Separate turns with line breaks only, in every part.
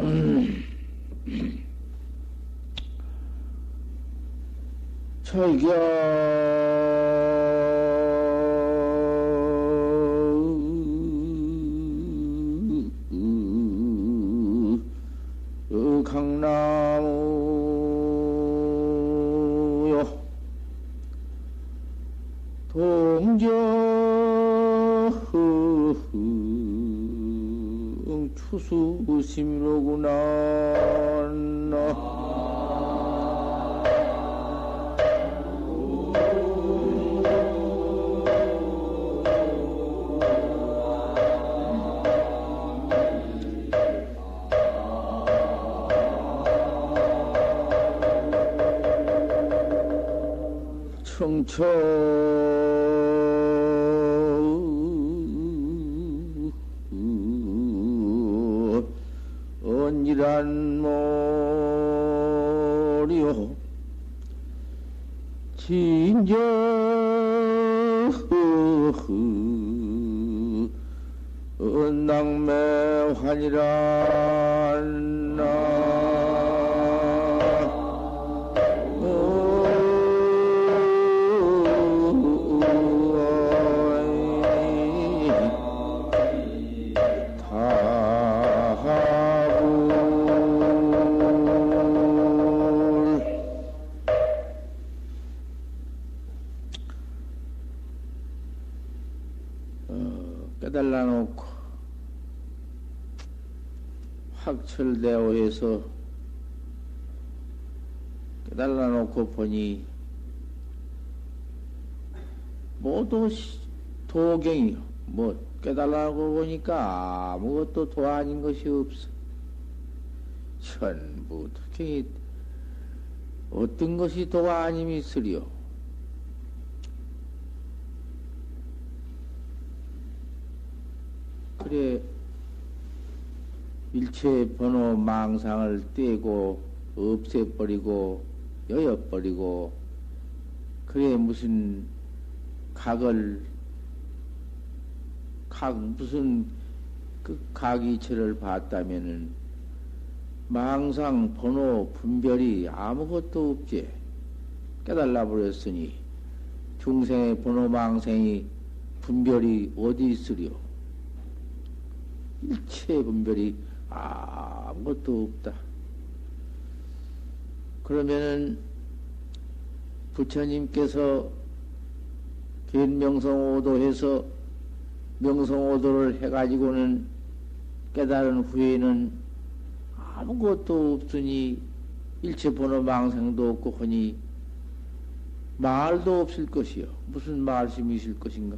음, 철교 강나무요 동정 추수심이로구나. 청처 언이란 모리요 진정 낭매환이란 깨달아 놓고 확철대오해서 깨달아 놓고 보니 모두 도경이요. 뭐 깨달아 놓고 보니까 아무것도 도 아닌 것이 없어. 전부 특히 어떤 것이 도가 아님이 있으리요. 그래, 일체 번호 망상을 떼고, 없애버리고, 여여버리고, 그래, 무슨 무슨 그 각이체를 봤다면은, 망상, 번호, 분별이 아무것도 없지. 깨달아 버렸으니, 중생의 번호 망상이 분별이 어디 있으리요? 일체 분별이 아무것도 없다. 그러면은 부처님께서 견명성오도해서 명성오도를 해가지고는 깨달은 후에는 아무것도 없으니 일체 번호 망상도 없고 하니 말도 없을 것이요. 무슨 말씀이 있을 것인가?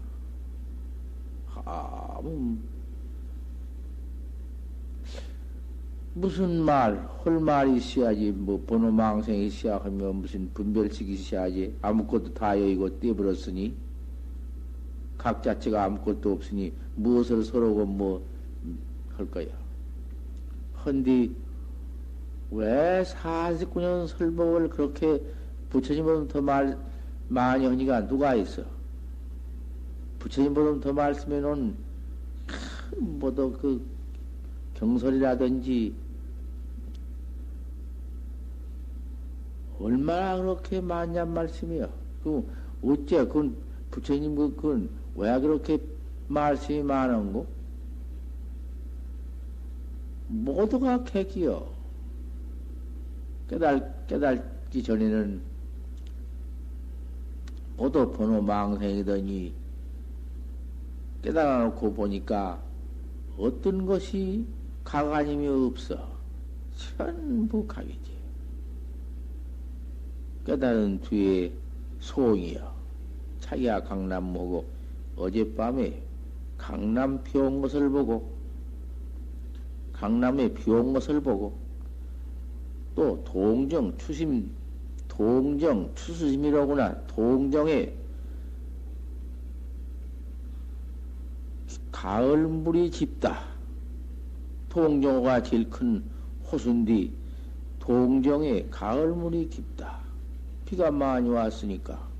무슨 할 말이 있어야지, 뭐, 번호망생이 있어야 하면 무슨 분별식이 있어야지. 아무것도 다 여의고 떼버렸으니, 각 자체가 아무것도 없으니, 무엇을 서로고 뭐, 할 거야. 헌디, 왜 49년 설법을 그렇게 부처님보다 더 많이 하니까 누가 있어? 부처님보다 더 말씀해놓은, 뭐도 그, 경설이라든지, 얼마나 그렇게 많냔 말씀이야. 그, 어째, 그건, 부처님, 그건, 왜 그렇게 말씀이 많은고? 모두가 객이요. 깨달기 전에는, 모두 번호 망생이더니, 깨달아 놓고 보니까, 어떤 것이 가관임이 없어. 전부 각이지. 깨달은 뒤에 소이여. 자기가 강남 보고 어젯밤에 강남 비온 것을 보고 강남에 비온 것을 보고 또 동정 추수심이로구나. 동정에 가을물이 짙다. 동정호가 제일 큰 호수인데 동정에 가을물이 깊다. 비가 많이 왔으니까.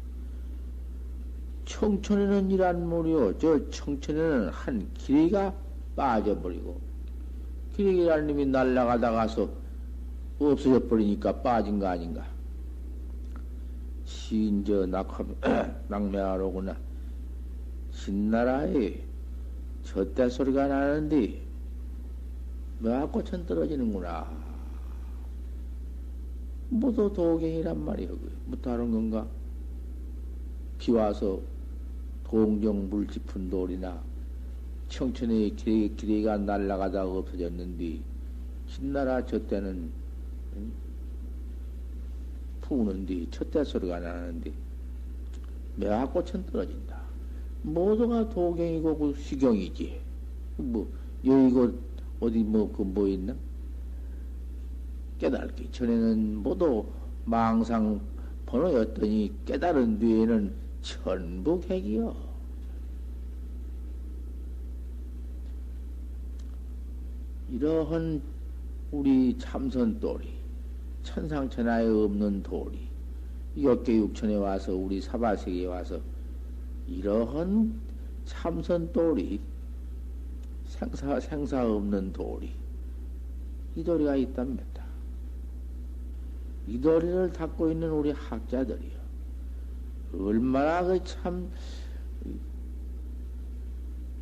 청천에는 이란 물이요. 저 청천에는 한 길이가 빠져버리고 기레기라는 놈이 날아가다가서 없어져 버리니까 빠진 거 아닌가? 신저 낙매하로구나. 신나라에 젖대 소리가 나는데 묘하고천 떨어지는구나. 모두 도경이란 말이야. 뭐 다른 건가? 비 와서 동정 물 짚은 돌이나 청천에 기레기가 날아가다가 없어졌는데 신나라 젖대는 푸는데 젖대 소리가 나는데 묘하고천 떨어진다. 모두가 도경이고 그 시경이지. 뭐 여의고 어디 뭐 있나? 깨달기 전에는 모두 망상 번호였더니 깨달은 뒤에는 전부 객이요. 이러한 우리 참선돌이 천상천하에 없는 돌이 역계육천에 와서 우리 사바세계에 와서 이러한 참선돌이 생사 없는 돌이 이 도리가 있답니다. 이 도리를 닦고 있는 우리 학자들이요. 얼마나 그 참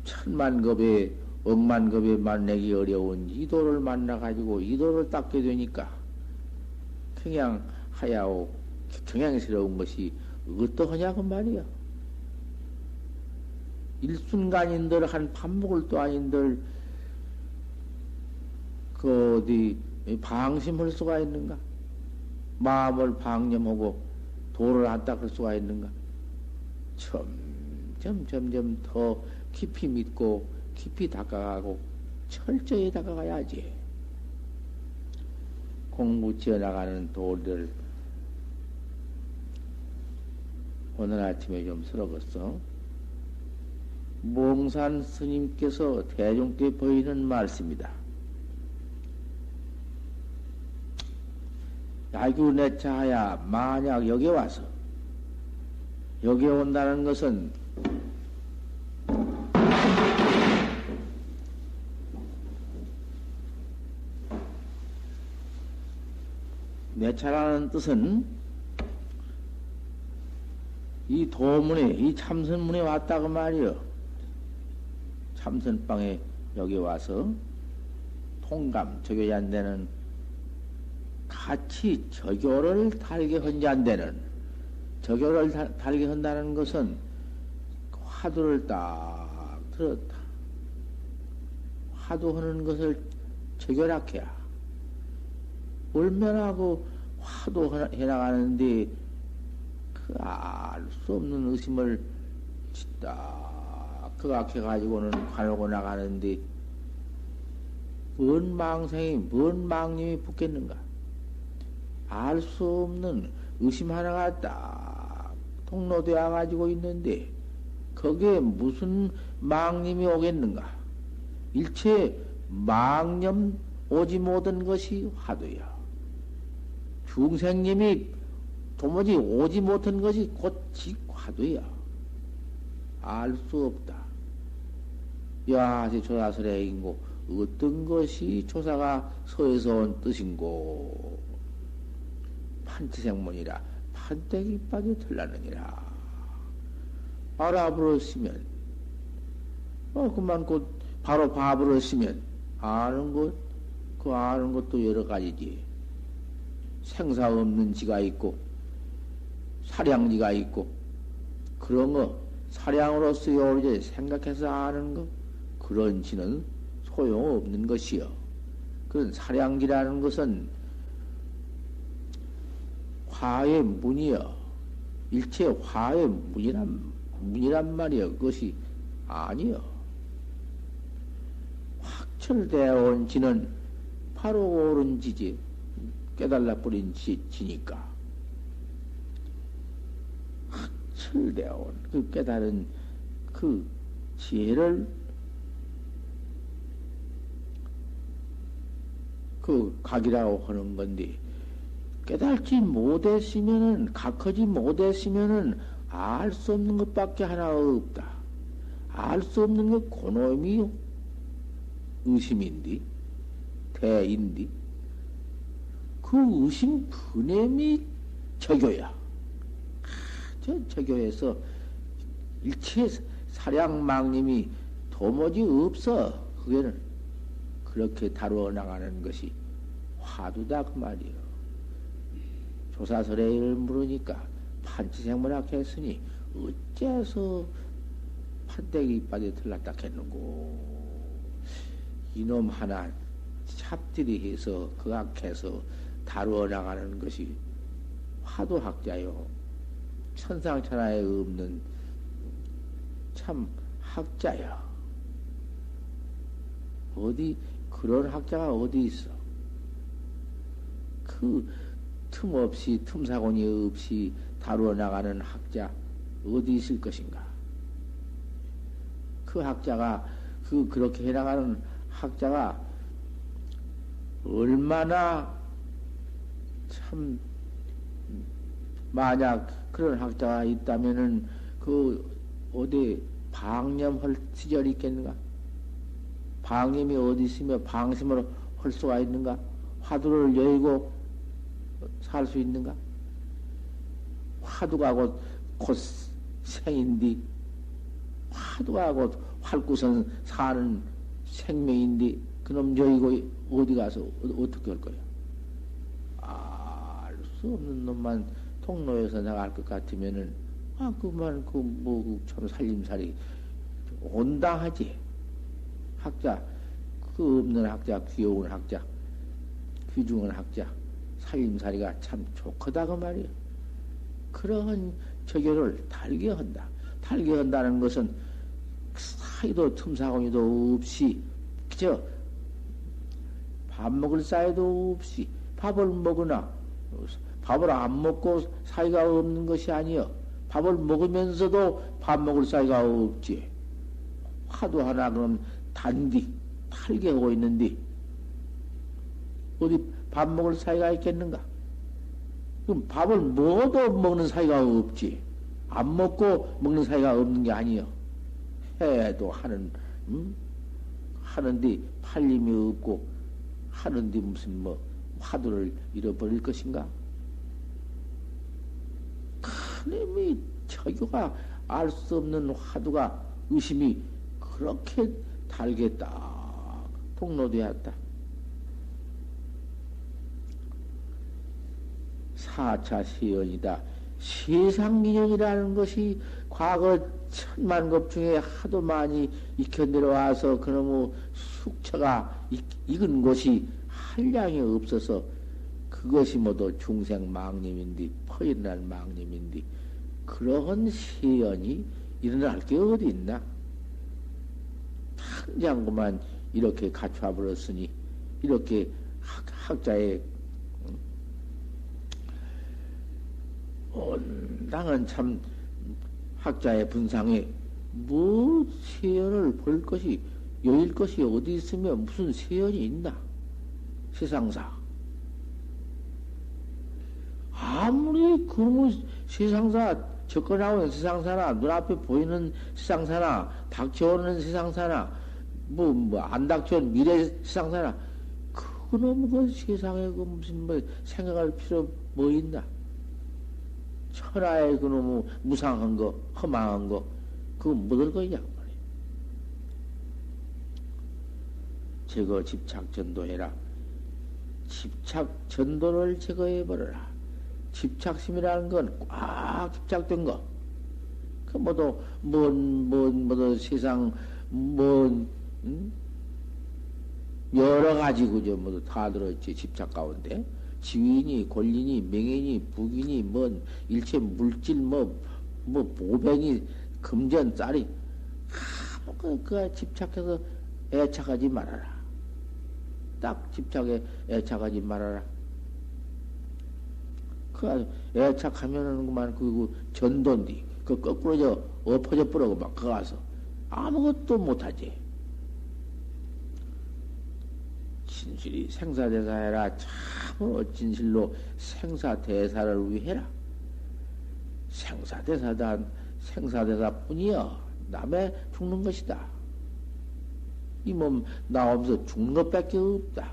천만급에 억만급에 만나기 어려운 이 도를 만나가지고 이 도를 닦게 되니까 그냥 하야오 경향스러운 것이 어떠하냐고 말이야. 일순간인들 한 밥먹을도 아닌들 그 어디 방심할 수가 있는가? 마음을 방념하고 도를 안 닦을 수가 있는가? 점점 더 깊이 믿고 깊이 닦아가고 철저히 닦아가야지. 공부 지어나가는 도를 오늘 아침에 좀 쓸어봤어. 몽산 스님께서 대중께 보이는 말씀이다. 야규 내차하야 만약 여기 와서 여기 온다는 것은 내차라는 뜻은 이 도문에 이 참선문에 왔다고 말이요. 참선방에 여기 와서 통감 적용이 안 되는 같이 저교를 달게 헌지 안 되는 저교를 달게 한다는 것은 화두를 딱 들었다. 화두하는 것을 저교락해야 얼마나 그 화두 해나가는데 그 알 수 없는 의심을 딱 그악해가지고는 관하고 나가는데 뭔 망상이 뭔 망님이 붙겠는가? 알 수 없는 의심 하나가 딱 통로되어 가지고 있는데 거기에 무슨 망님이 오겠는가? 일체 망념 오지 못한 것이 화두야. 중생님이 도무지 오지 못한 것이 곧 화두야. 알 수 없다. 야시 조사설에 인고 어떤 것이 조사가 서에서 온 뜻인고 판치생문이라 판때기 빠져 틀라느니라. 알아버렸으면 그만 곧 바로 봐버렸으면 아는 것, 그 아는 것도 여러 가지지. 생사 없는 지가 있고 사량지가 있고 그런 거 사량으로서 요리 생각해서 아는 거 그런 지는 소용없는 것이요. 그런 사량지라는 것은 화의 문이여. 일체 화의 문이란 말이여. 그것이 아니여. 확철되어 온 지는 바로 옳은 지지. 깨달라 버린 지니까. 확철되어 온 그 깨달은 그 지혜를 그 각이라고 하는 건데, 깨달지 못했으면은, 각하지 못했으면은, 알 수 없는 것밖에 하나 없다. 알 수 없는 것, 그놈이 의심인데, 대인디. 그 의심 분냄이 저교야. 저 저교에서 일체 사량망님이 도무지 없어. 그게는 그렇게 다루어 나가는 것이 화두다 그 말이요. 조사설의 일을 물으니까 판치생문학 했으니 어째서 판때기 이빨에 들렀다 했는고. 이놈 하나 찹들이 해서 그 악해서 다루어 나가는 것이 화두학자요. 천상천하에 없는 참 학자야. 어디 그런 학자가 어디 있어? 그 틈 없이 틈사고니 없이 다루어 나가는 학자 어디 있을 것인가? 그 학자가 그렇게 해나가는 학자가 얼마나 참 만약 그런 학자가 있다면은 그 어디 방념할 시절이 있겠는가? 방념이 어디 있으며 방심을 할 수가 있는가? 화두를 열고 살 수 있는가? 화두가 곧 생인디, 화두가 곧 활구선 사는 생명인디, 그놈 여의고 어디 가서 어떻게 할 거야? 알 수 없는 놈만 통로에서 나갈 것 같으면은, 그만, 참 살림살이 온당하지. 학자, 그 없는 학자, 귀여운 학자, 귀중한 학자, 살림살이가 참 좋거다, 그 말이야. 그러한 저교를 달게 한다. 달게 한다는 것은 사이도 틈사공이도 없이, 그저 밥 먹을 사이도 없이 밥을 먹으나 밥을 안 먹고 사이가 없는 것이 아니여. 밥을 먹으면서도 밥 먹을 사이가 없지. 화두 하나 그럼 단디 탈게 하고 있는데 어디 밥 먹을 사이가 있겠는가? 그럼 밥을 먹어도 먹는 사이가 없지. 안 먹고 먹는 사이가 없는 게 아니여. 해도 하는데 팔림이 없고 하는데 무슨 화두를 잃어버릴 것인가? 큰님이 저교가 알 수 없는 화두가 의심이 그렇게 달게 딱 통로되었다. 4차 세연이다. 세상인연이라는 것이 과거 천만 급 중에 하도 많이 익혀 내려와서 그놈의 숙처가 익은 곳이 한량이 없어서 그것이 모두 중생 망님인데, 퍼일어난 망님인데, 그러한 세연이 일어날 게 어디 있나? 당장구만 이렇게 갖춰 버렸으니, 이렇게 학자의 온당한 참 학자의 분상에 뭐 세연을 볼 것이, 여일 것이 어디 있으면 무슨 세연이 있나? 세상사. 아무리 그놈의 세상사, 접근하고 있는 세상사나, 눈앞에 보이는 세상사나, 닥쳐오는 세상사나, 안 닥쳐오는 미래 세상사나, 그놈 그 세상에 그 무슨 생각할 필요 뭐 있나? 천하의 그놈의 무상한 거, 허망한 거, 그거 못할 거냐, 말이야. 제거 집착 전도해라. 집착 전도를 제거해버려라. 집착심이라는 건 꽉 집착된 거. 그 모두 세상, 여러 가지 그저 모두 다 들어있지, 집착 가운데. 지위니, 권리니, 명예니, 부귀니, 일체 물질, 보배니, 금전, 쌀이, 그 집착해서 애착하지 말아라. 딱 집착에 애착하지 말아라. 그 애착하면은 그만 그 전도인데 그 거꾸로 엎어져 버리고 막 그 가서 아무것도 못하지. 진실이 생사대사해라. 참으로 진실로 생사대사를 위해라. 생사대사뿐이여. 남의 죽는 것이다. 이 몸 나오면서 죽는 것밖에 없다.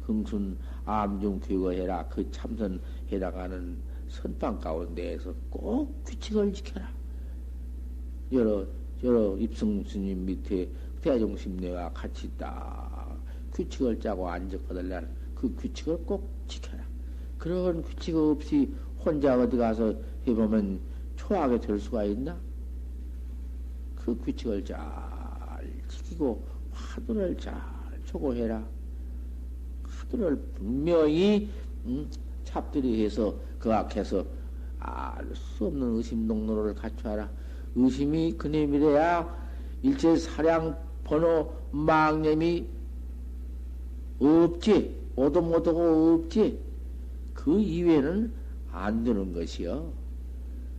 흥순 암중 귀거해라. 그 참선 해나가는 선방 가운데에서 꼭 규칙을 지켜라. 여러 입승 스님 밑에 대중심내와 같이 딱 규칙을 짜고 안적받으려는 그 규칙을 꼭 지켜라. 그런 규칙 없이 혼자 어디 가서 해보면 초하게 될 수가 있나? 그 규칙을 잘 지키고 화두를 잘 초고해라. 화두를 분명히 잡들이 해서 그 앞에서 알 수 없는 의심 농로를 갖춰라. 의심이 그님이래야 일체 사량 번호 망념이 없지. 오도 못하고 없지. 그 이외에는 안 되는 것이요.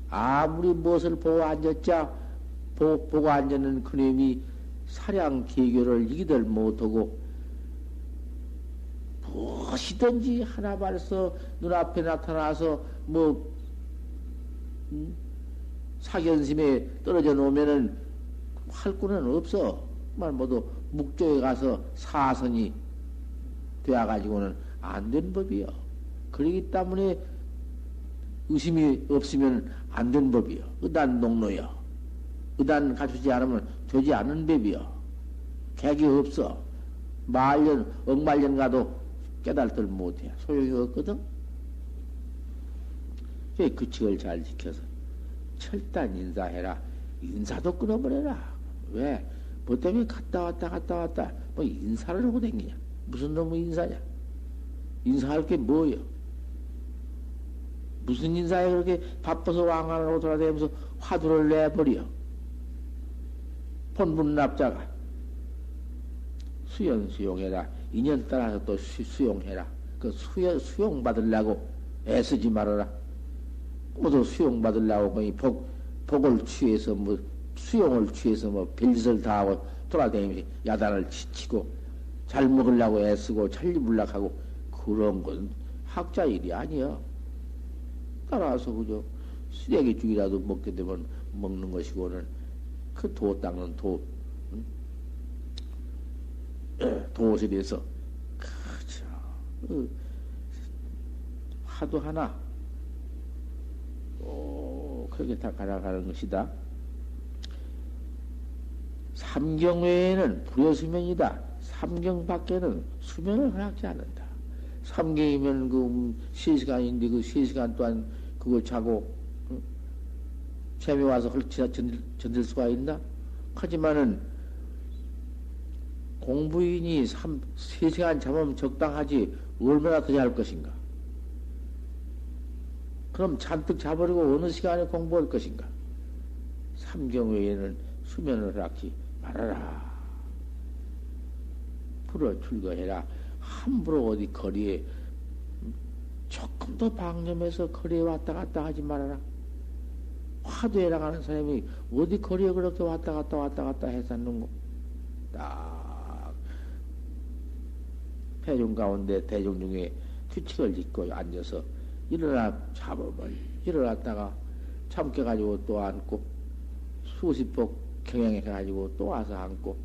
아무리 무엇을 보고 앉았자, 보고 앉는 그님이 사량 개교를 이기들 못하고, 무엇이든지 하나 발서 눈앞에 나타나서, 사견심에 떨어져 놓으면은 활구는 없어. 말 모두 묵조에 가서 사선이 되어가지고는 안 된 법이요. 그러기 때문에 의심이 없으면 안 된 법이요. 의단 농로요. 의단 갖추지 않으면 되지 않는 법이요. 객이 없어. 말년, 억말년 가도 깨달들 못해. 소용이 없거든. 그 규칙을 잘 지켜서 철단 인사해라. 인사도 끊어버려라. 왜? 뭐 때문에 갔다 왔다. 뭐 인사를 하고 댕기냐? 무슨 놈의 인사냐? 인사할 게 뭐여? 무슨 인사에 그렇게 바빠서 왕관을 하고 돌아다니면서 화두를 내버려? 본분 납자가 수용해라. 인연 따라서 또 수용해라. 그 수용 받으려고 애쓰지 말아라. 모두 수용 받으려고 거의 복을 취해서 수용을 취해서 별짓을 다 하고 돌아다니면서 야단을 치고 잘 먹으려고 애쓰고 잘 입으려고 그런 건 학자 일이 아니여. 따라서 그저 쓰레기 죽이라도 먹게 되면 먹는 것이고는 그 도 닦는 도옷에 대해서 그저 하도 하나 그렇게 다 가져가는 것이다. 삼경 외에는 불여수면이다. 삼경 밖에는 수면을 허락지 않는다. 삼경이면 그 3시간인데 그 3시간 동안 그거 자고 재미 와서 헐치나 견딜 수가 있나? 하지만은 공부인이 3시간 잠으면 적당하지 얼마나 더 잘 것인가? 그럼 잔뜩 자버리고 어느 시간에 공부할 것인가? 삼경 외에는 수면을 허락지 말아라. 불어 출거해라. 함부로 어디 거리에 조금 더 방념해서 거리에 왔다 갔다 하지 말아라. 화두에 나가는 사람이 어디 거리에 그렇게 왔다 갔다 했었는고? 딱 대중 가운데 대중 중에 규칙을 짓고 앉아서 일어나 잡으면 일어났다가 참깨가지고 또 앉고 수십 폭 경영해가지고 또 와서 앉고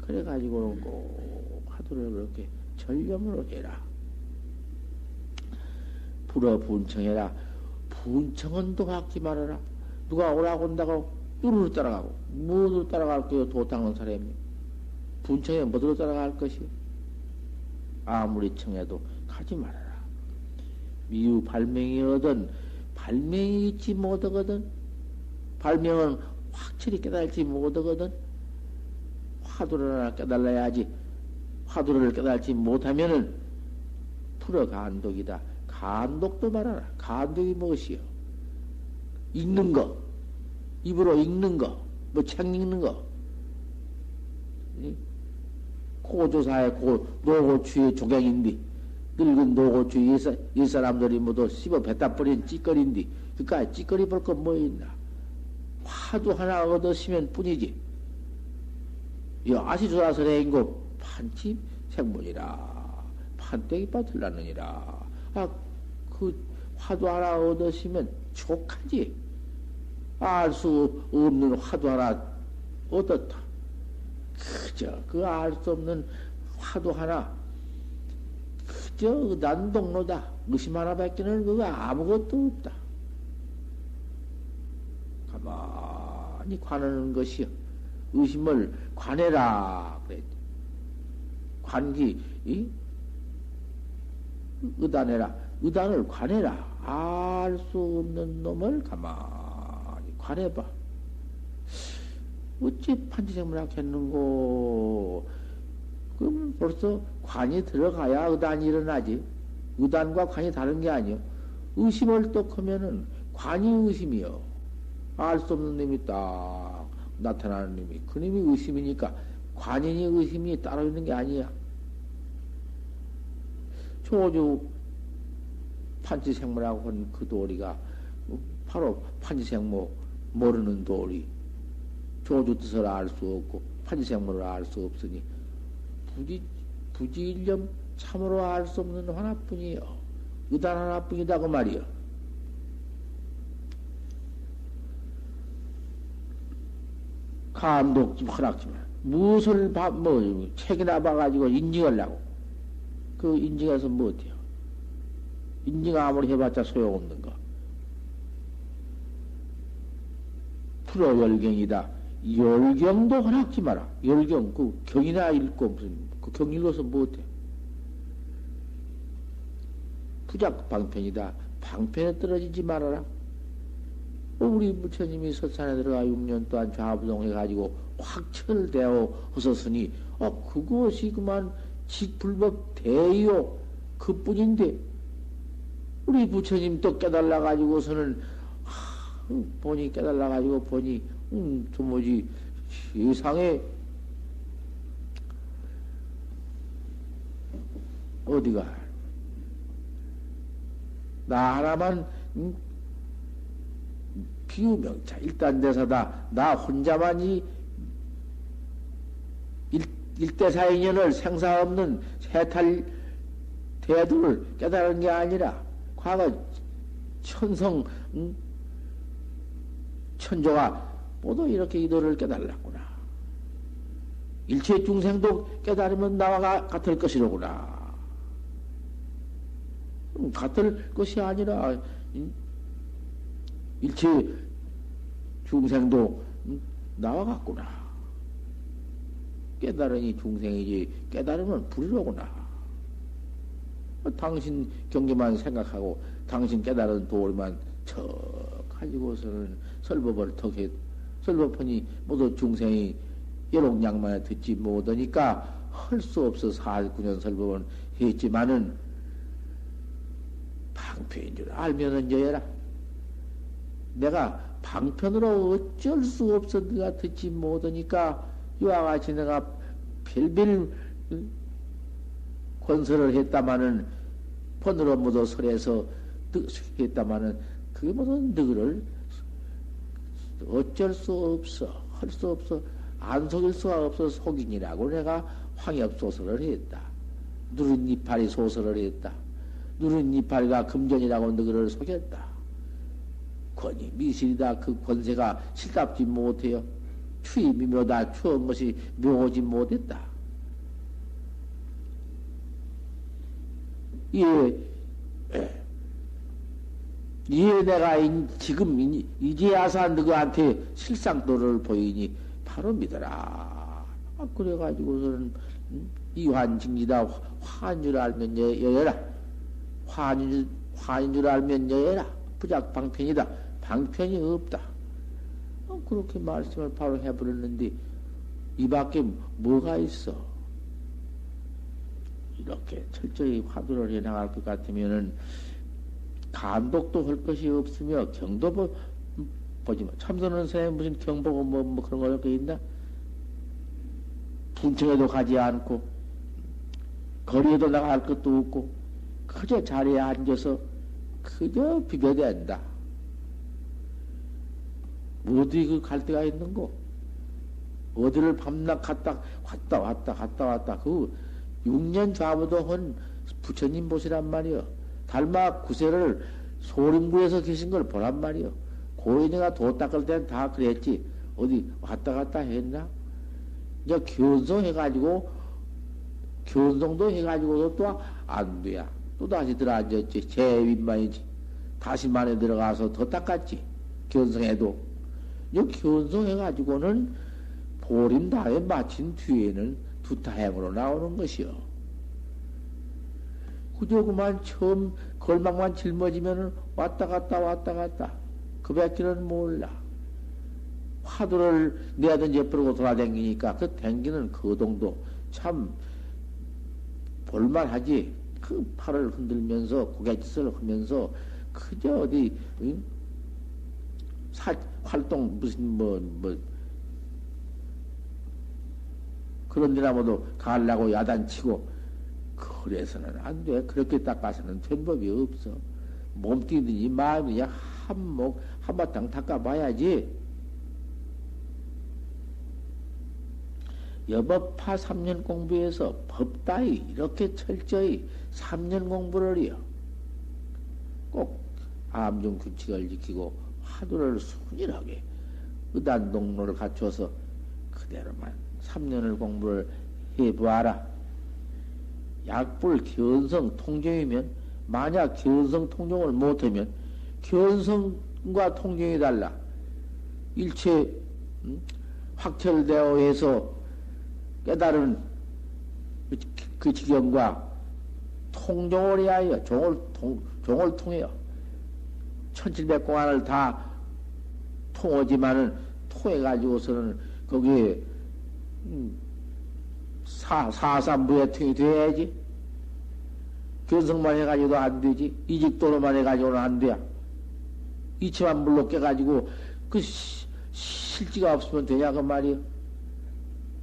그래가지고는 꼭 화두를 그렇게 전념으로 해라. 불어 분청해라. 분청은 또 갖지 말아라. 누가 오라고 온다고 뚜루루 따라가고 뭐로 따라갈 거요? 도 닦는 사람이 분청에 뭐로 따라갈 것이? 아무리 청해도 가지 말아라. 미유 발명이 얻은 발명이 있지 못하거든. 발명은 확실히 깨달지 못하거든. 화두를 하나 깨달아야지. 화두를 깨달지 못하면은 풀어 간독이다. 간독도 말아라. 간독이 무엇이요? 읽는 거, 입으로 읽는 거, 뭐 책 읽는 거. 고조사의 노고추의 조경인데 늙은 노고추 옛사람들이 모두 씹어 뱉다 버린 찌꺼리인데 그까지 찌꺼리 볼 거 뭐 있나? 화두 하나 얻었으면 뿐이지. 아시 조사설에 인고 판치 생문이라 판때기 빠틀라느니라. 그 화두 하나 얻었으면 족하지. 알 수 없는 화두 하나 얻었다. 그저 그 알 수 없는 화두 하나 그저 의단동로다. 의심 하나밖에는 그거 아무것도 없다. 가만히 관하는 것이요. 의심을 관해라. 그랬지. 관기, 의단해라. 의단을 관해라. 알 수 없는 놈을 가만히 관해봐. 어찌 판치생물학했는고? 그럼 벌써 관이 들어가야 의단이 일어나지. 의단과 관이 다른 게 아니요. 의심을 또 하면은 관이 의심이요. 알 수 없는 놈이 딱 나타나는 놈이. 그 놈이 의심이니까 관인이 의심이 따로 있는 게 아니야. 조주 판치생물하고 한 그 도리가 바로 판치생물 모르는 도리. 조주 뜻을 알 수 없고 판치생물을 알 수 없으니 부지일념 참으로 알 수 없는 하나뿐이요. 의단 하나뿐이다 그 말이요. 감독 좀 허락지만 무엇을 책이나 봐가지고 인증하려고 그 인증해서 뭐 어때요? 인증 아무리 해봤자 소용없는 거. 풀어열경이다. 열경도 허락지 마라. 열경 그 경이나 읽고 무슨 그 경 읽어서 뭐 어때? 부작 방편이다. 방편에 떨어지지 말아라. 우리 부처님이 서산에 들어가 6년 동안 좌부동해가지고 확철되어 하셨으니, 그것이 그만 직불법 대요. 그 뿐인데, 우리 부처님 또 깨달아가지고서는, 보니 깨달아가지고 보니, 도무지 세상에, 어디가, 나 하나만, 비유명차 일단대사다. 나 혼자만이 일대사인연을 생사 없는 해탈 대도를 깨달은 게 아니라 과거 천성 천조가 모두 이렇게 이도를 깨달았구나. 일체 중생도 깨달으면 나와 같을 것이로구나. 같을 것이 아니라 일체 중생도 나와 같구나. 깨달으니 중생이지 깨달으면 불이로구나. 당신 경계만 생각하고 당신 깨달은 도리만 척 가지고서는 설법을 턱해 설법하니 모두 중생이 여롱양만에 듣지 못하니까 할 수 없어 49년 설법은 했지만은 방패인 줄 알면은 여해라. 내가 방편으로 어쩔 수 없어 네가 듣지 못하니까 이와 같이 내가 별별 권설을 했다마는 번으로 모두 설해서 했다마는 그게 모두 너를 어쩔 수 없어 할 수 없어 안 속일 수가 없어 속인이라고 내가 황엽 소설을 했다. 누른 이파리 소설을 했다. 누른 이파리가 금전이라고 너를 속였다. 권이 미실이다. 그 권세가 실답지 못해요. 추임이 묘다. 추한 것이 묘하지 못했다. 내가 지금 이제야사 너희한테 실상도를 보이니 바로 믿어라. 그래가지고서는 이환징지다. 화인 줄 알면 여여라. 화인 줄 알면 여여라. 부작 방편이다. 방편이 없다. 그렇게 말씀을 바로 해버렸는데 이 밖에 뭐가 있어? 이렇게 철저히 화두를 해나갈 것 같으면은 감독도 할 것이 없으며 경도 보지 마. 참선하는 사람이 무슨 경보고 뭐 그런 거 이렇게 있나? 분청에도 가지 않고 거리에도 나갈 것도 없고 그저 자리에 앉아서 그저 비벼댄다. 어디 그 갈 데가 있는고? 어디를 밤낮 갔다 왔다. 그 6년 좌부도 한 부처님 보시란 말이요. 달마 구세를 소림구에서 계신 걸 보란 말이요. 고인이가 도 닦을 때는 다 그랬지. 어디 왔다 갔다 했나? 이제 견성도 해가지고도 또 안 돼야. 또다시 들어앉았지. 제윗만이지. 다시 만에 들어가서 더 닦았지. 견성해도. 이 견성해가지고는 보림 다에 마친 뒤에는 두타행으로 나오는 것이요. 그저 그만 처음 걸망만 짊어지면은 왔다 갔다 왔다 갔다. 그 밖에는 몰라. 화두를 내야든지 옆으로 돌아다니니까 그 댕기는 거동도 참 볼만하지. 그 팔을 흔들면서 고갯짓을 하면서 그저 어디 응? 활동 무슨 그런 데나 모두 가려고 야단치고 그래서는 안 돼. 그렇게 닦아서는 된 법이 없어. 몸뚱이든지 마음이든지 한바탕 닦아봐야지. 여법파 3년 공부해서 법 따위 이렇게 철저히 3년 공부를 해요. 꼭 암중 규칙을 지키고 화두를 순일하게 의단동로를 갖춰서 그대로만 3년을 공부를 해보아라. 약불 견성 통정이면 만약 견성 통정을 못하면 견성과 통정이 달라. 일체 확철되어 해서 깨달은 그 지경과 통종을 해야 해요. 종을 통해요. 1700공안을 다 통하지만은 통해가지고서는 거기에 사삼부회통이 돼야지. 견성만 해가지고도 안 되지. 이직도로만 해가지고는 안 돼. 이치만 물로 깨가지고 그 실지가 없으면 되냐 그 말이요.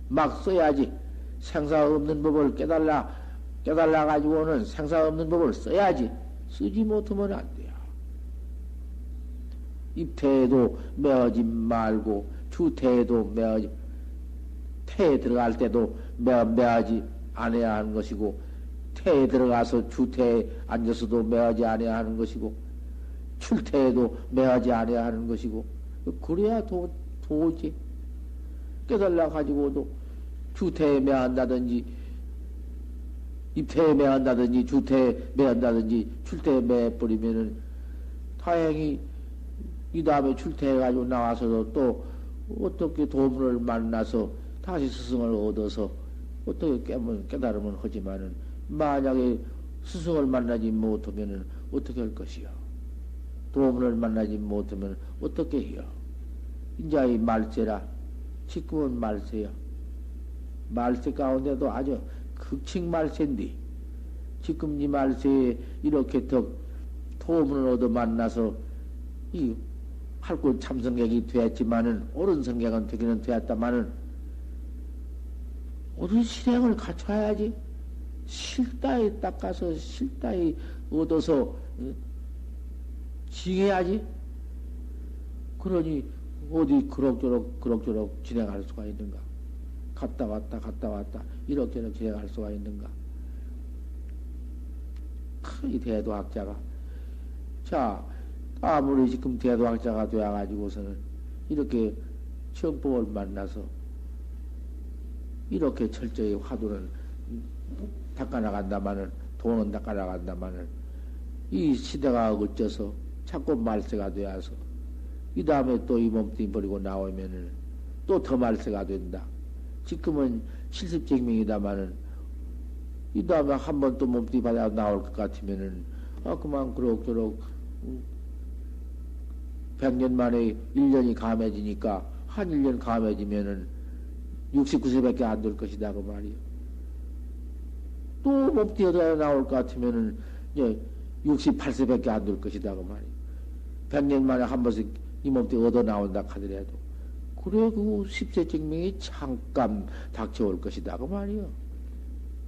막 써야지. 생사 없는 법을 깨달라 가지고는 생사 없는 법을 써야지. 쓰지 못하면 안 돼요. 입태에도 매어지 말고 주태에도 매어지. 태에 들어갈 때도 매어지 않아야 하는 것이고, 태에 들어가서 주태에 앉아서도 매어지 않아야 하는 것이고, 출태에도 매어지 않아야 하는 것이고, 그래야 도지. 깨달라 가지고도 주태에 매한다든지, 입태에 매한다든지, 주태에 매한다든지, 출태에 매버리면은 다행히 이 다음에 출태해가지고 나와서도 또 어떻게 도문을 만나서 다시 스승을 얻어서 어떻게 깨달으면 하지만은 만약에 스승을 만나지 못하면은 어떻게 할 것이요? 도문을 만나지 못하면 어떻게 해요? 이제 이 말세라. 지금은 말세야. 말세 가운데도 아주 극칭 말세인데 지금 이 말세에 이렇게 더 도문을 얻어 만나서 이 활구 참성객이 되었지만은 옳은 성객은 되기는 되었다마는 옳은 실행을 갖춰야지. 실다에 닦아서 실다에 얻어서 징해야지. 그러니 어디 그럭저럭 진행할 수가 있는가? 갔다 왔다 이렇게 진행할 수가 있는가? 이 대도학자가 자 아무리 지금 대도학자가 되어가지고서는 이렇게 정법을 만나서 이렇게 철저히 화두는 닦아나간다마는 돈은 닦아나간다마는 이 시대가 어쩌서 자꾸 말세가 되어서 이 다음에 또 이 몸뚱이 버리고 나오면은 또 더 말세가 된다. 지금은 70증명이다마는 이 다음에 한 번 또 몸뚱이 받아 나올 것 같으면은 그만 그럭저럭 100년 만에 1년이 감해지니까 한 1년 감해지면은 69세밖에 안 될 것이다 그 말이요. 또 몸뚱이 얻어 나올 것 같으면은 이제 68세밖에 안 될 것이다 그 말이요. 100년 만에 한 번씩 이 몸뚱이 얻어 나온다 하더라도 그래 그 10세 증명이 잠깐 닥쳐올 것이다 그 말이요.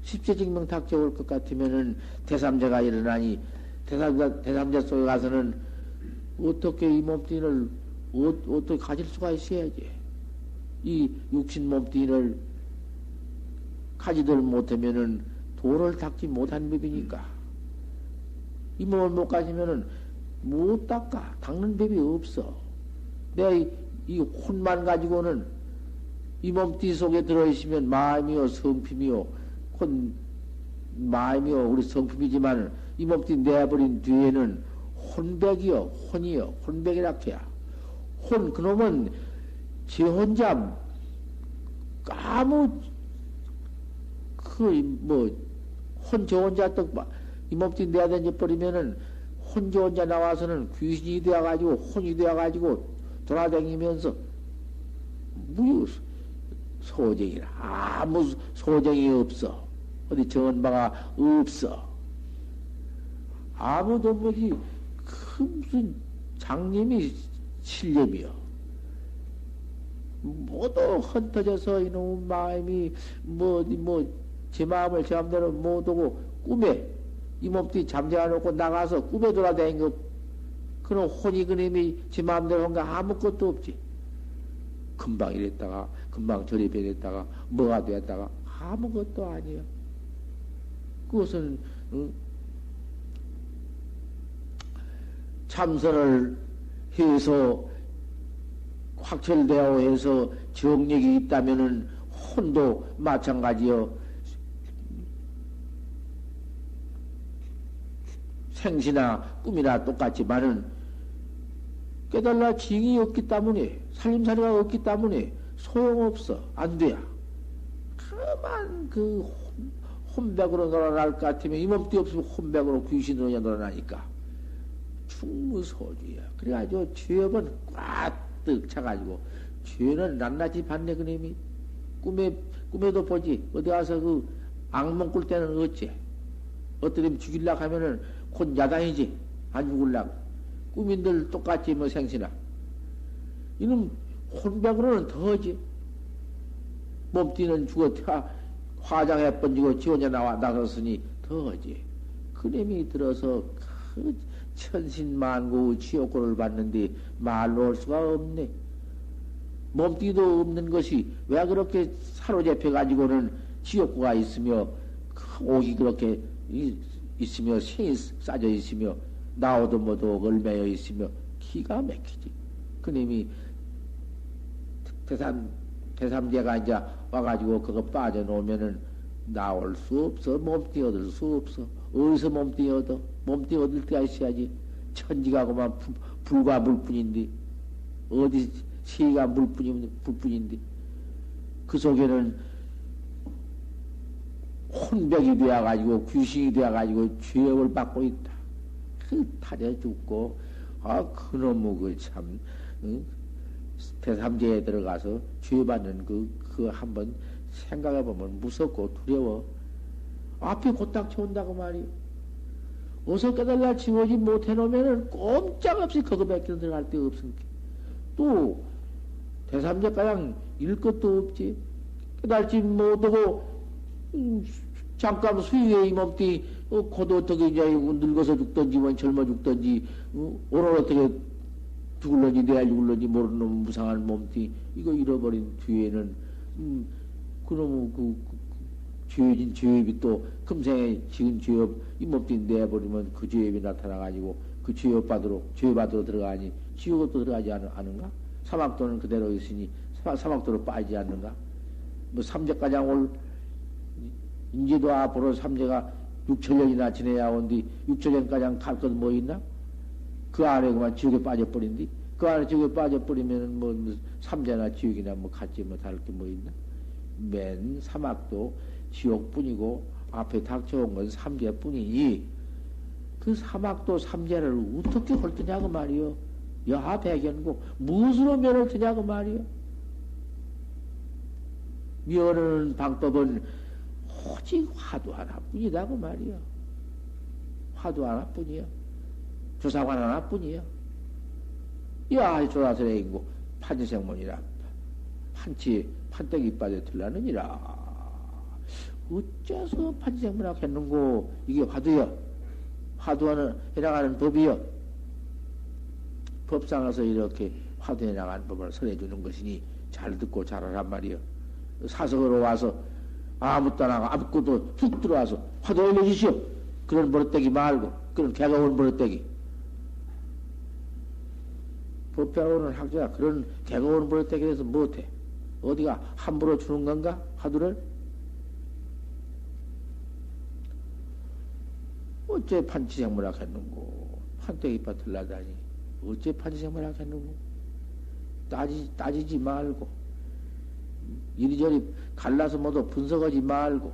10세 증명 닥쳐올 것 같으면은 대삼자가 일어나니 대삼자 속에 가서는 어떻게 이 몸뚱이를 어떻게 가질 수가 있어야지. 이 육신 몸뚱이를 가지들 못하면은 도를 닦지 못한 법이니까 이 몸을 못 가지면은 못 닦아. 닦는 법이 없어. 내가 이 혼만 가지고는 이 몸뚱이 속에 들어있으면 마음이요 성품이요 곧 마음이요, 우리 성품이지만 이 몸뚱이 내버린 뒤에는 혼백이요, 혼이요, 혼백이라 해야. 혼, 그놈은 지 혼자 아무, 혼 저 혼자 이 몸뚱이 내던져 버리면은 혼 저 혼자 나와서는 귀신이 되어가지고, 혼이 되어가지고 돌아다니면서 무유 소쟁이라. 아무 소쟁이 없어. 어디 전바가 없어. 아무도 뭐지, 무슨 장님이 실념이요. 모두 흩어져서 이놈의 마음이 제 마음을 제 마음대로 못하고 꿈에 이 몸뚱이 잠재워 놓고 나가서 꿈에 돌아다니는 거, 그런 혼이 그놈이 제 마음대로 한 거 아무것도 없지. 금방 이랬다가 금방 저리 변했다가 뭐가 되었다가 아무것도 아니야. 그것은 참선을 해서 확철되어 해서 정력이 있다면은 혼도 마찬가지요. 생시나 꿈이나 똑같지만은 깨달라 징이 없기 때문에, 살림살이가 없기 때문에 소용없어. 안 돼야. 그만 혼백으로 놀아날 것 같으면 이 몸띠 없으면 혼백으로 귀신으로 놀아나니까 충무소주야. 그래가지고 죄업은 꽉뜩 차가지고, 죄는 낱낱이 받네 그놈이. 꿈에도 보지. 어디 가서 그 악몽 꿀 때는 어째? 어떻게 죽일라 하면은 곧 야단이지. 안 죽을라. 꿈인들 똑같지 뭐 생시나. 이놈 혼백으로는 더하지. 몸띠는 죽어 화장해 번지고 지 혼자 나섰으니 더하지. 그놈이 들어서 그 천신만고 지옥고를 받는데 말로 할 수가 없네. 몸띠도 없는 것이 왜 그렇게 사로잡혀가지고는 지옥고가 있으며 옥이 그렇게 있으며 생이 싸져 있으며 나오도 뭐도 얼매여 있으며 기가 막히지. 그놈이 대삼재가 이제 와가지고 그거 빠져놓으면은 나올 수 없어. 몸뚱이 얻을 수 없어. 어디서 몸뚱이 얻어? 몸뚱이 얻을 때가 있어야지. 천지가 그만 불과 물뿐인데, 어디 시가 불뿐인데, 그 속에는 혼백이 되어가지고 귀신이 되어가지고 죄업을 받고 있다. 그 타져 죽고, 그놈의 그 참, 응? 대삼재에 들어가서 죄받는 그 한번 생각해보면 무섭고 두려워. 앞에 곧닥쳐 온다고 말이요. 어서 깨달라 지워지 못해놓으면은 꼼짝없이 그거밖에 들어갈 데 없으니까. 또, 대삼재 가량 일 것도 없지. 깨달지 못하고, 잠깐 수위에 이 몸띠, 곧 어떻게 이제 늙어서 죽든지, 뭐 젊어 죽든지, 오늘 어떻게 죽을런지 내일 죽을런지 모르는 놈 무상한 몸띠 이거 잃어버린 뒤에는 그놈의 죄진 죄업이 또 금생에 지은 죄업 이 몸띠 내버리면 그 죄업이 나타나가지고 그 죄업 받으러 들어가니 지옥도 들어가지 않은가? 사막도는 그대로 있으니 사막도로 빠지지 않는가? 뭐 삼재가장 올 인제도 앞으로 삼재가 6천년이나 지내야 온뒤 6천년가장 갈 것 뭐 있나? 그 안에 그만 지옥에 빠져버린디? 그 안에 지옥에 빠져버리면은 뭐, 삼재나 지옥이나 뭐 같지 뭐 다를 게 뭐 있나? 맨 사막도 지옥뿐이고, 앞에 닥쳐온 건 삼재뿐이니, 그 사막도 삼재를 어떻게 할 거냐고 말이요. 야배견고, 무엇으로 면을 드냐고 말이요. 면하는 방법은 오직 화두 하나뿐이다고 말이요. 화두 하나뿐이요. 조사관 하나뿐이요. 야, 조사설에 있고 판지생문이라 판때기 빠져 들라느니라. 어째서 판지생문하고 했는고? 이게 화두요. 화두하는 해나가는 법이요. 법상에서 이렇게 화두해 나가는 법을 설해주는 것이니 잘 듣고 잘하란 말이요. 사석으로 와서 아무것도 안 하고 아무것도 툭 들어와서 화두 올려주시오. 그런 버릇대기 말고, 그런 개가온 버릇대기. 법배우는 학자가 그런 개가온 버릇대기에 대해서 못해. 어디가 함부로 주는 건가? 화두를? 어째 판치생물학 했는고? 판때기 밭을라다니. 어째 판치생물학 했는고? 따지지 말고. 이리저리 갈라서 모두 분석하지 말고.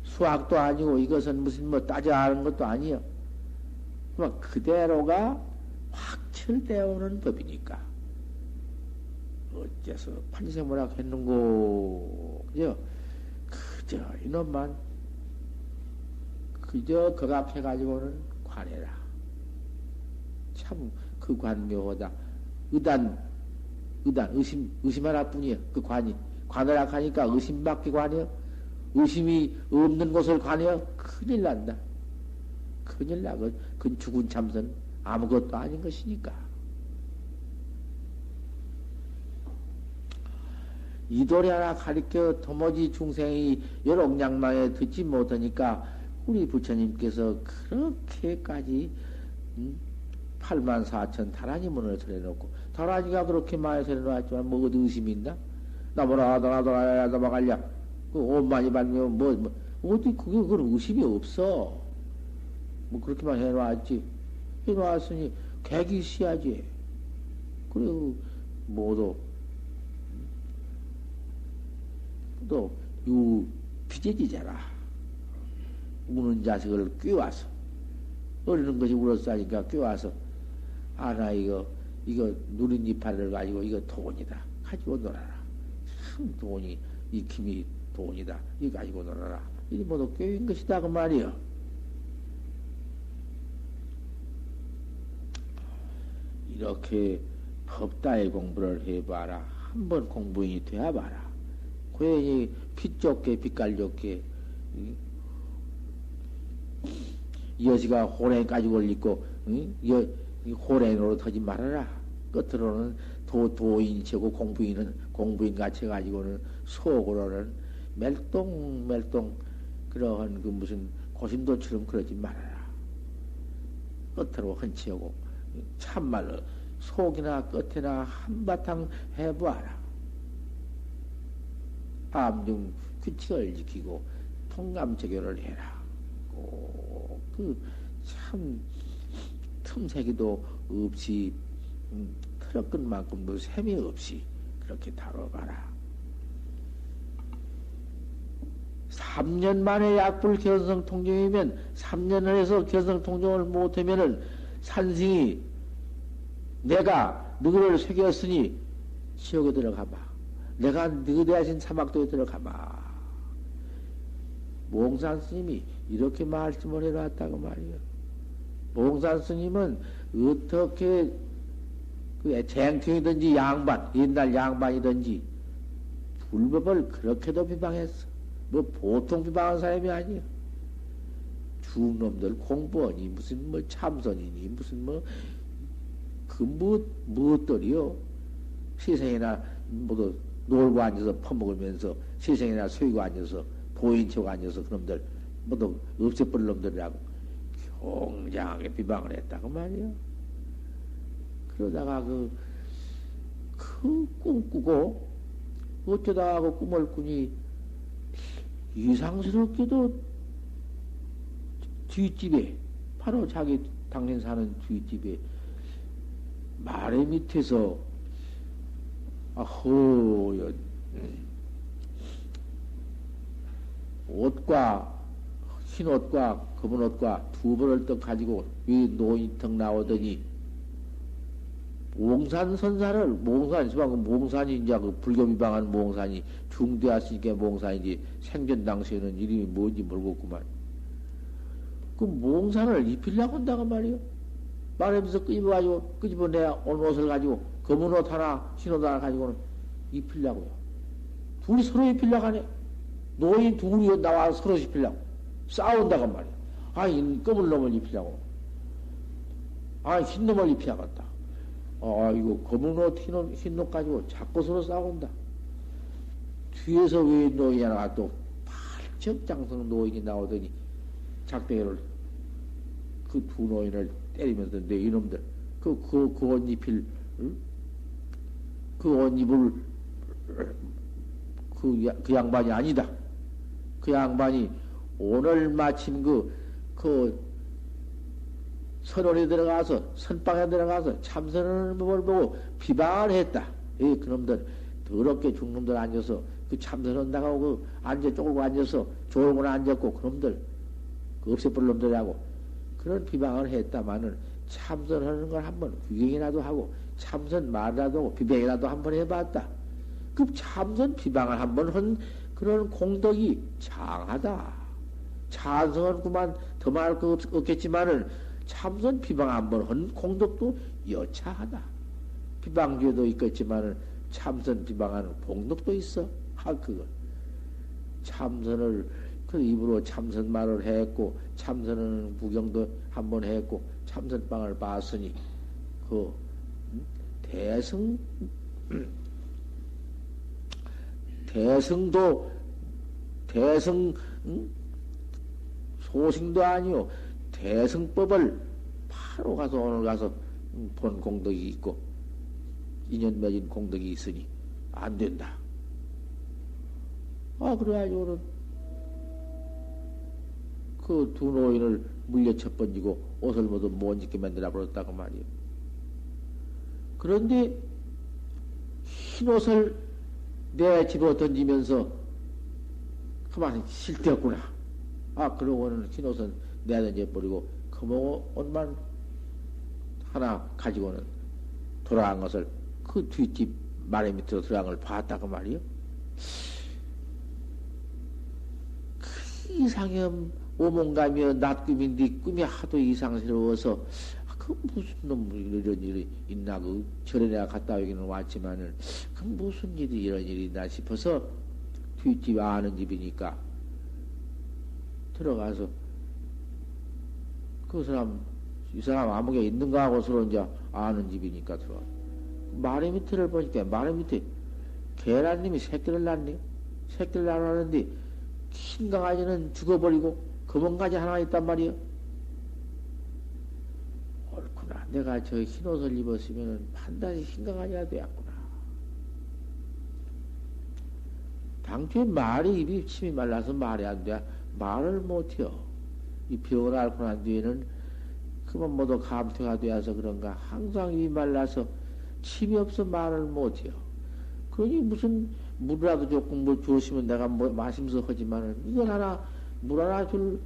수학도 아니고 이것은 무슨 뭐 따져야 하는 것도 아니요. 그만 그대로가 확철되어 오는 법이니까. 어째서 판치생물학 했는고? 그저 이놈만 그저 거각해가지고는 관해라. 참 그 관묘하다. 의심 하나뿐이야. 그 관이 관하라 하니까 의심밖에 관이야. 의심이 없는 곳을 관해요. 큰일 난다. 큰일 나. 그 죽은 참선 아무것도 아닌 것이니까. 이 도리 하나 가르쳐 도무지 중생이 열옥량망에 듣지 못하니까 우리 부처님께서 그렇게까지 8만 4천 다라니 문을 설해놓고 다라니가 그렇게 많이 설해놓았지만 뭐 어디 의심이 있나? 나보라 나가랴 그 5만이 발면 어디 그건 의심이 없어. 뭐 그렇게만 해놓았지. 해놓았으니 객이 있어야지. 그리고 모두 또 피제지잖아. 우는 자식을 꿰와서 어리는 것이 울었으니까 꿰와서 나 이거 누린 이파리를 가지고 이거 돈이다 가지고 놀아라. 참 돈이 익힘이 돈이다 이거 가지고 놀아라. 이 모두 꿰인 것이다 그 말이여. 이렇게 법다의 공부를 해봐라. 한번 공부인이 되어봐라. 고연히 빛 좋게 빛깔 좋게 여시가 호랭이 가지고 올리고 호랭이로 터지 말아라. 끝으로는 도인체고 공부인 같이 가지고는 속으로는 멜똥멜똥 그러한 그 무슨 고심도처럼 그러지 말아라. 끝으로 헌치하고 참말로 속이나 끝이나 한바탕 해보아라. 암중 규칙을 지키고 통감체결을 해라. 참 틈새기도 없이 틀어끈 만큼도 셈이 없이 그렇게 다뤄봐라. 3년 만에 약불 견성통정이면 3년을 해서 견성통정을 못하면은 산승이 내가 너를 새겼으니 지옥에 들어가봐. 내가 너 대신 사막도에 들어가봐. 몽산 스님이 이렇게 말씀을 해놨다고 말이요. 몽산 스님은 어떻게 그 쟁통이든지 양반, 옛날 양반이든지 불법을 그렇게도 비방했어. 뭐 보통 비방한 사람이 아니야. 중놈들 공부하니 무슨 뭐 참선이니 무슨 뭐 그 무엇들이요. 세상에나 모두 놀고 앉아서 퍼먹으면서 세상에나 쇠고 앉아서 보인척 앉아서 그놈들 모두 없애버릴 놈들이라고 굉장하게 비방을 했다고 말이야. 그러다가 그 꿈 꾸고 어쩌다가 그 꿈을 꾸니 이상스럽게도 뒷집에 바로 자기 당신 사는 뒷집에 마래 밑에서 허연 옷과 흰 옷과 검은 옷과 두 벌을 떡 가지고 위 노인이 턱 나오더니 몽산 선사를 몽산이 이제 그 불교 비방한 몽산이 중대했으니까 몽산이지 생전 당시에는 이름이 뭔지 모르겠구만. 그 몽산을 입히려고 한다고 말이요. 말하면서 끄집어내야 온 옷을 가지고 검은 옷 하나 흰 옷 하나 가지고는 입히려고요. 둘이 서로 입히려고 하네. 노인 둘이 나와서 서로 입히려고 싸운다고 말이야. 이 검은 놈을 입히려고. 흰 놈을 입혀야겠다. 이거 검은 옷, 흰 옷 가지고 자꾸 서로 싸운다. 뒤에서 왜 노인이 하나 또 팔척장성 노인이 나오더니 작대기를 그 두 노인을 때리면서 내 이놈들 그 옷 입힐 그 옷 입을 그 양반이 아니다. 그 양반이 오늘 마침 그 선원에 들어가서, 선방에 들어가서 참선하는 법을 보고 비방을 했다. 이 그놈들, 더럽게 중놈들 앉아서, 그 참선한다고 그 앉아 쪼글고 앉아서, 조용을 앉았고, 그놈들, 그 없애버릴 놈들하고, 그런 비방을 했다마는 참선하는 걸 한번 구경이라도 하고, 참선 말이라도 하고, 비방이라도 한번 해봤다. 그 참선 비방을 한번 한 그런 공덕이 장하다. 찬성은 그만 더 말할 거 없겠지만은, 참선 비방 한번 한 공덕도 여차하다. 비방죄도 있겠지만은 참선 비방하는 공덕도 있어. 그거 참선을 그 입으로 참선 말을 했고, 참선하는 구경도 한번 했고, 참선방을 봤으니 그 대승도 소승도 아니요. 대승법을 바로 가서 오늘 가서 본 공덕이 있고 인연 맺은 공덕이 있으니 안 된다. 그래가지고는 그 두 노인을 물려쳐 번지고 옷을 모두 못 입게 만들어 버렸다고 말이요. 그런데 흰 옷을 내 집어 던지면서 그만 실대였구나. 그러고는 흰 옷은 내던져버리고 금호 옷만 하나 가지고는 돌아간 것을 그 뒷집 마리 밑으로 들어간 걸 봤다고 말이요. 그 이상형 오몽감이여 낮꿈인데 꿈이 하도 이상스러워서 그 무슨 놈 이런 일이 있나. 그 절에 내가 갔다 오기는 왔지만은 그 무슨 일이 이런 일이 있나 싶어서 뒷집 아는 집이니까 들어가서 이 사람 아무개 있는가 하고 서로 이제 아는 집이니까 들어가. 마리 밑에를 보니까 마리 밑에 계란님이 새끼를 낳네. 새끼를 낳았는데 흰 강아지는 죽어버리고 검은 강아지 하나 있단 말이요. 옳구나. 내가 저 흰 옷을 입었으면 판단이 흰 강아지가 되었구나. 당초에 말이 입이 침이 말라서 말이 안 돼. 말을 못해요. 이 병을 앓고 난 뒤에는 그만 모두 감퇴가 되어서 그런가 항상 입이 말라서 침이 없어 말을 못해요. 그러니 무슨 물이라도 조금 뭐 주시면 내가 뭐 마시면서 하지만은 이걸 하나 물 하나 줄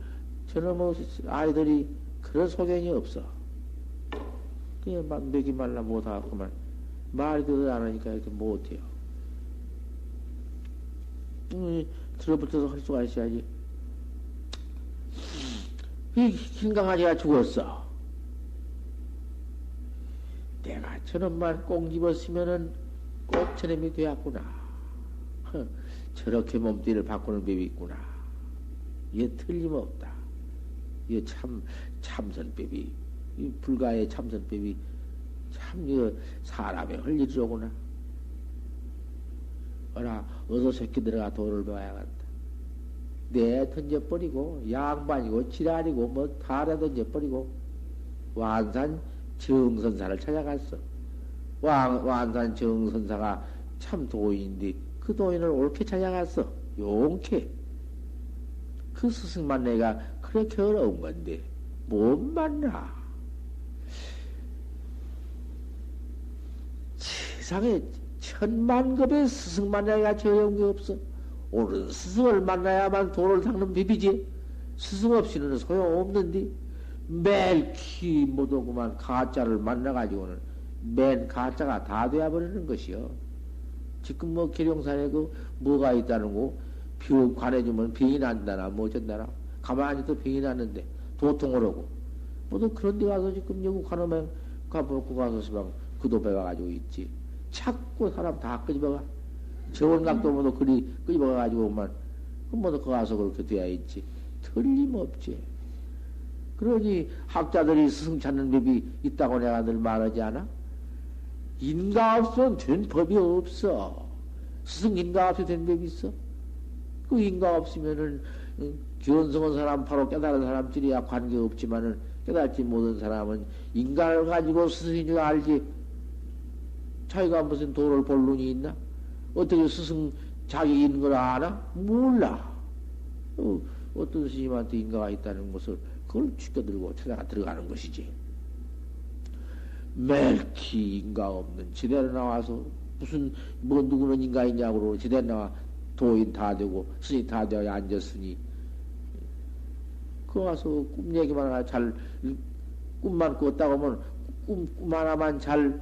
저놈의 아이들이 그런 소견이 없어. 그냥 막 맥이 말라 못하겠구만. 말이 되도 안 하니까 이렇게 못해요. 들어붙어서 할 수가 있어야지. 이 흰 강아지가 죽었어. 내가 저놈만 꼭 입었으면은 꼭 저놈이 되었구나. 저렇게 몸뚱이를 바꾸는 법이 있구나. 이게 틀림없다. 이게 참선법이, 이 불가의 참선법이 참, 이거 사람의 할 일이로구나. 어서 새끼 들어가 돈을 배워야겠다. 내 던져버리고, 양반이고, 지랄이고, 뭐, 다래 던져버리고, 완산 정선사를 찾아갔어. 완산 정선사가 참 도인인데, 그 도인을 옳게 찾아갔어. 용케. 그 스승만 내가 그렇게 어려운 건데, 못 만나. 세상에 천만급의 스승 만나기가 저 어려운 게 없어. 옳은 스승을 만나야만 도를 닦는 법이지. 스승 없이는 소용없는데, 매일 키 못오구만 가짜를 만나가지고는 맨 가짜가 다 되어버리는 것이요. 지금 뭐 계룡산에 뭐가 있다는 거, 병 관해주면 병이 난다나, 뭐 어쩐다나, 가만히 또 병이 났는데, 도통을 하고. 모두 그런 데 가서 지금 여기 가놓으면 가보고 가서 시방 그도 배워가지고 있지. 자꾸 사람 다 끄집어가. 저원각도 모두 그리 끄집어가가지고만, 모두 그 가서 그렇게 돼야 있지. 틀림없지. 그러니 학자들이 스승 찾는 법이 있다고 내가 늘 말하지 않아? 인가 없으면 된 법이 없어. 스승 인가 없이 된 법이 있어? 그 인가 없으면은, 견성한 사람, 바로 깨달은 사람들이야 관계없지만은, 깨달지 못한 사람은 인간을 가지고 스승인 줄 알지. 자기가 무슨 도를 볼 눈이 있나? 어떻게 스승 자격이 있는 걸 아나? 몰라. 어떤 스님한테 인가가 있다는 것을 그걸 죽여들고 찾아가 들어가는 것이지. 멸키 인가 없는 지대로 나와서 무슨 뭐 누구는 인가있냐고 그러고 지대로 나와 도인 다 되고 스님 다 되어 앉았으니 그 와서 꿈 얘기만 하나 잘 꿈만 꿨다고 하면 꿈 하나만 잘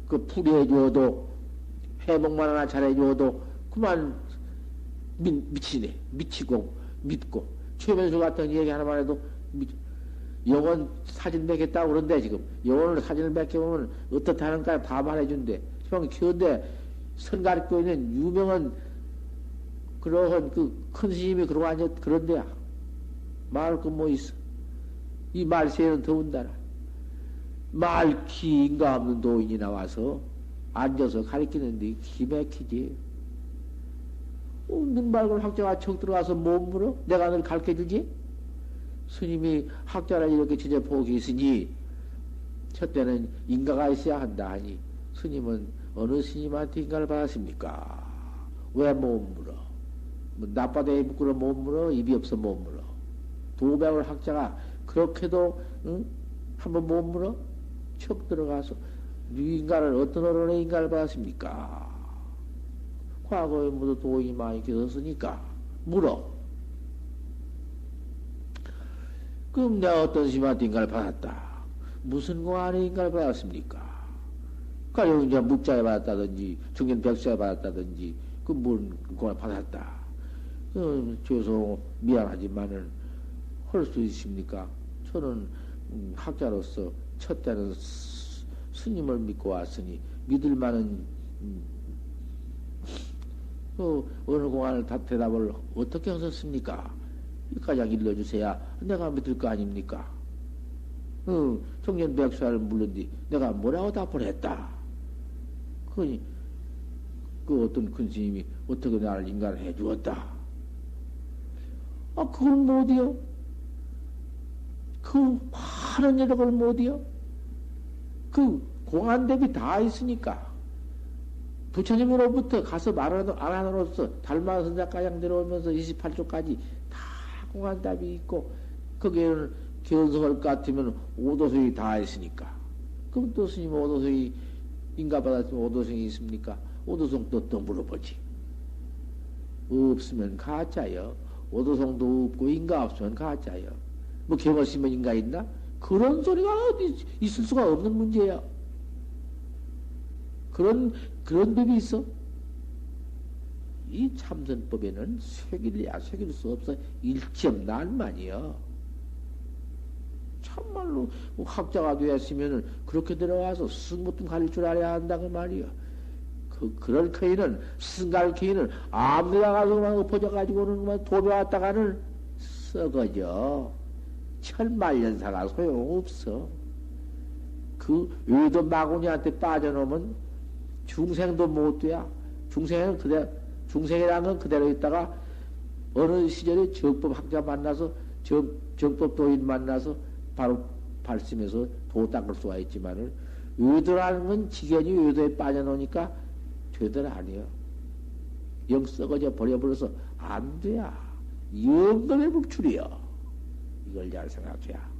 그 풀이해줘도 해몽만 하나 잘해줘도 그만 미치네. 미치고 믿고 최면수 같은 얘기 하나만 해도 영원 사진 뵙겠다고 그런데 지금 영원을 사진을 뵙게보면 어떻다는가 다 말해준대. 형 현대 선 가르치고 있는 유명한 그러한 그 큰 스님이 그러고 앉았 그런데야 말할 거 뭐 있어. 이 말세에는 더군다나 말기 인가 없는 도인이 나와서 앉아서 가르치는데 기맥히지. 눈 밝은 학자가 척 들어가서 못 물어? 내가 널 가르쳐주지? 스님이 학자라 이렇게 지제 포기 있으니 첫 때는 인가가 있어야 한다 하니 스님은 어느 스님한테 인가를 받았습니까? 왜 못 물어? 뭐 나빠대 부끄러 못 물어? 입이 없어 못 물어? 도백을 학자가 그렇게도 응? 한번 못 물어? 척 들어가서 인가를 어떤 어른의 인가를 받았습니까? 과거에 모두 도인이 많이 계셨으니까 물어. 그럼 내가 어떤 스님한테 인가를 받았다. 무슨 공안에 인가를 받았습니까? 가령 이제 묵자에 받았다든지 중견 백수에 받았다든지 그뭔 공안을 받았다. 죄송 미안하지만은 할 수 있습니까? 저는 학자로서 첫 때는 스님을 믿고 왔으니 믿을 만한 어느 공안을 다 대답을 어떻게 하셨습니까? 이까지 일러주세야 내가 믿을 거 아닙니까? 청년 백수를 물른뒤 내가 뭐라고 답을 했다. 그러니 그 어떤 큰 스님이 어떻게 나를 인간을 해 주었다. 아, 그걸 못이요? 그 많은 여력을 못이요? 그 공안대비 다 있으니까 부처님으로부터 가서 말하노로서 달마 선자가량 내려오면서 28조까지 다 공안답이 있고 거기에는 견성할 것 같으면 오도성이 다 있으니까 그럼 또 스님 오도성이 인가받았으면 오도성이 있습니까? 오도성도 또 물어보지. 없으면 가짜요. 오도성도 없고 인가 없으면 가짜요. 뭐 경없으면 인가 있나? 그런 소리가 어디 있을 수가 없는 문제야. 그런 법이 있어? 이 참선법에는 새길 수 없어. 일점 난만이여. 참말로 학자가 되었으면은 그렇게 들어와서 스승부터 가릴 줄 알아야 한다 그 말이여. 그럴 커이는 스승 가르치기는 아무데나 가서 그만 엎어져 가지고는 그만 도배 왔다가는 썩어져. 천만년사가 소용없어. 그 외도 마구니한테 빠져놓으면 중생도 못 돼야. 중생이라는 건 그대로 있다가 어느 시절에 정법 학자 만나서 정법 도인 만나서 바로 발심해서 도 닦을 수가 있지만은 외도라는 건 지견이 외도에 빠져놓으니까 되들 아니여. 영 썩어져 버려버려서 안 돼야. 영겁의 북출이여. 이걸 잘 생각해야.